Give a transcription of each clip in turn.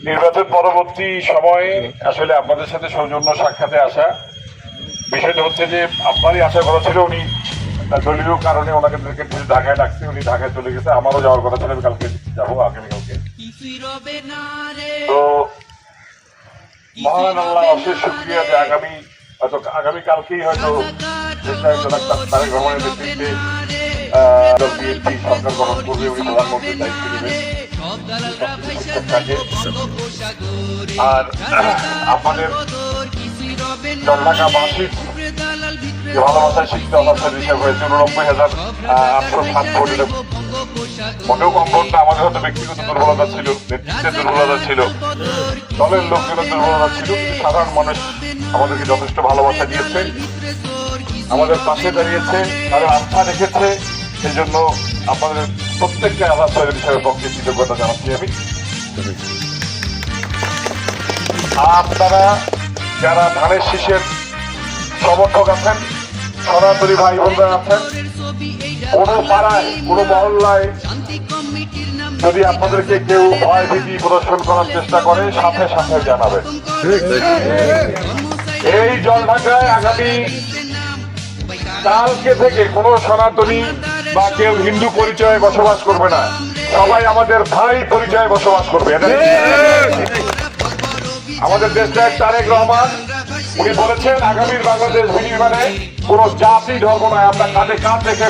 নির্বাচন পরবর্তী সময়ে আসলে আপনাদের সাথে সৌজন্য সাক্ষাতে আসা। বিষয়টা হচ্ছে যে আপনারই আসার কথা ছিল, উনি দলীয় কারণে ওনাকে ঢাকায় ডাকছে, উনি ঢাকায় চলে গেছে। আমারও যাওয়ার কথা ছিল, আমি কালকে যাবো, আগামীকালকে। তো মহান আল্লাহ অশেষ শুকরিয়া যে আগামীকালকেই হয়তো তারেক রহমানের নেতৃত্বে বিএনপি সরকার গঠন করবে, উনি প্রধানমন্ত্রীর দায়িত্ব নেবেন। আর আমাদের জলঢাকাবাসীর যে ভালোবাসায় শিক্ষিত অবস্থার হিসাব হয়েছে 89,807 ভোট। মোটেও কম ভোট না। আমাদের হয়তো ব্যক্তিগত দুর্বলতা ছিল, নেতৃত্বের দুর্বলতা ছিল, দলের লোকজনের দুর্বলতা ছিল, কিন্তু সাধারণ মানুষ আমাদেরকে যথেষ্ট ভালোবাসা দিয়েছে, আমাদের পাশে দাঁড়িয়েছে, তারা আস্থা রেখেছে। সেই জন্য আপনাদের প্রত্যেককে আল্লাহ সাহেবের হিসাবে পক্ষে কৃতজ্ঞতা জানাচ্ছি আমি। আপনারা যারা ধানের শীষের সমর্থক আছেন, সনাতনী ভাই বোনরা আছেন, কোন পাড়ায় কোন মহল্লায় যদি আপনাদেরকে কেউ ভয় ভীতি প্রদর্শন করার চেষ্টা করে, সাথে সাথে জানাবেন। এই জলঢাকায় আগামী কালকে থেকে কোন সনাতনী বা কেউ হিন্দু পরিচয়ে বসবাস করবে না, সবাই আমাদের ভাই পরিচয়ে বসবাস করবে। আমাদের দেশনায়ক তারেক রহমান উনি বলেছেন আগামীর বাংলাদেশ বিনির্মাণে কোন জাতি ধর্ম নয়, আমরা কাঁধে কাঁধ রেখে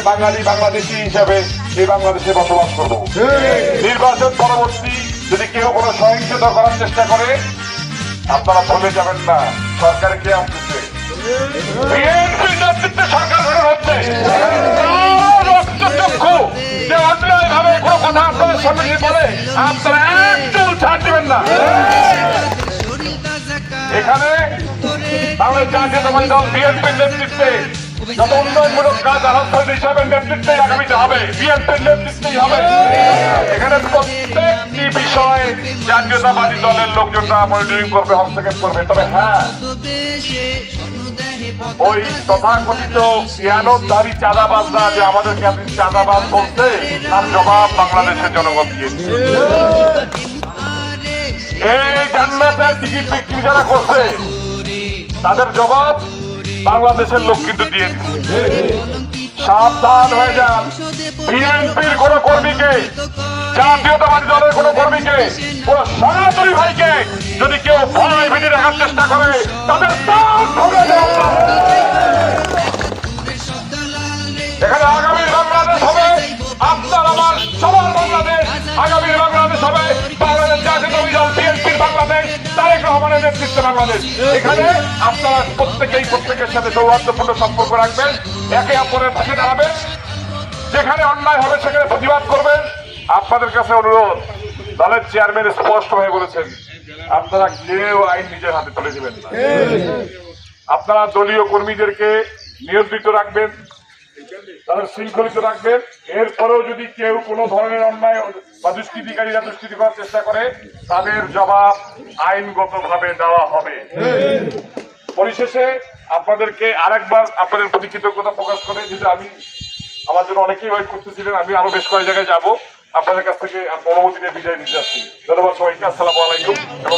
বাংলাদেশি হিসাবে এই বাংলাদেশে বসবাস করব। নির্বাচন পরবর্তী যদি কেউ কোনো সহিংসতা করার চেষ্টা করে, আপনারা ভুলে যাবেন না সরকার কে আসতেছে, বিএনপির নেতৃত্বে সরকার গঠন হচ্ছে। রক্তচক্ষু যে অন্যায় ভাবে কোনো কথা আপনাদের সামনে বলে, আপনারা একদম ছাড় দিবেন না। এখানে বাংলাদেশ জাতীয়তাবাদী দল বিএনপির নেতৃত্বে যত উন্নয়নমূলক কাজ আহ্বান হিসাবে নেতৃত্বে আগামীতে হবে, বিএনপির নেতৃত্বেই হবে। এখানে প্রত্যেকটি বিষয় জাতীয়তাবাদী দলের লোকজনরা মনিটরিং করবে, হস্তক্ষেপ করবে। তবে হ্যাঁ, ওই তথাকথিত জ্ঞানধারী চাঁদাবাজরা যে আমাদেরকে আপনি চাঁদাবাজ বলতে, তার জবাব বাংলাদেশের জনগণ দিয়েছে। এই জান্নাতের টিকিট বিক্রি যারা করছে, তাদের জবাব বাংলাদেশের লোক কিন্তু দিয়ে দিচ্ছে। সাবধান হয়ে যান, বিএনপির কোন কর্মীকে, জাতীয়তাবাদী দলের কোন কর্মীকে, কোন সনাতনী ভাইকে যদি কেউ ভয় ভীতি রাখার চেষ্টা করে, তাদের এখানে আগামীর বাংলাদেশ হবে আপনার আমার সবার বাংলাদেশ। আগামীর বাংলাদেশ হবে বাংলাদেশ জাতীয়তাবাদী দল বিএনপির বাংলাদেশ, তারেক রহমানের নেতৃত্বে বাংলাদেশ। এখানে আপনারা প্রত্যেকের সাথে সৌহার্দ্যপূর্ণ সম্পর্ক রাখবেন, একে অপরের পাশে দাঁড়াবেন, যেখানে অন্যায় হবে সেখানে প্রতিবাদ করবেন। আপনাদের কাছে অনুরোধ, দলের চেয়ারম্যান স্পষ্ট হয়ে বলেছেন আপনারা কেউ আইন নিজের হাতে তুলে দেবেন না। আপনারা দলীয় কর্মীদেরকে নিয়ন্ত্রিত রাখবেন, তাদের শৃঙ্খলিত রাখবেন। এরপরেও যদি কেউ কোনো ধরনের অন্যায় বা দুষ্কৃতিকারীরা দুষ্কৃতি করার চেষ্টা করে, তাদের জবাব আইনগতভাবে দেওয়া হবে। পরিশেষে আপনাদেরকে আরেকবার আপনাদের প্রতি কৃতজ্ঞতা প্রকাশ করে, যেটা আমার জন্য অনেকেই ওয়েট করতেছিলেন, আমি আরো বেশ কয়েক জায়গায় যাবো, আপনাদের কাছ থেকে অনুমতি নিয়ে বিদায় নিতে যাচ্ছি। ধন্যবাদ সবাইকে। আসসালামু আলাইকুম এবং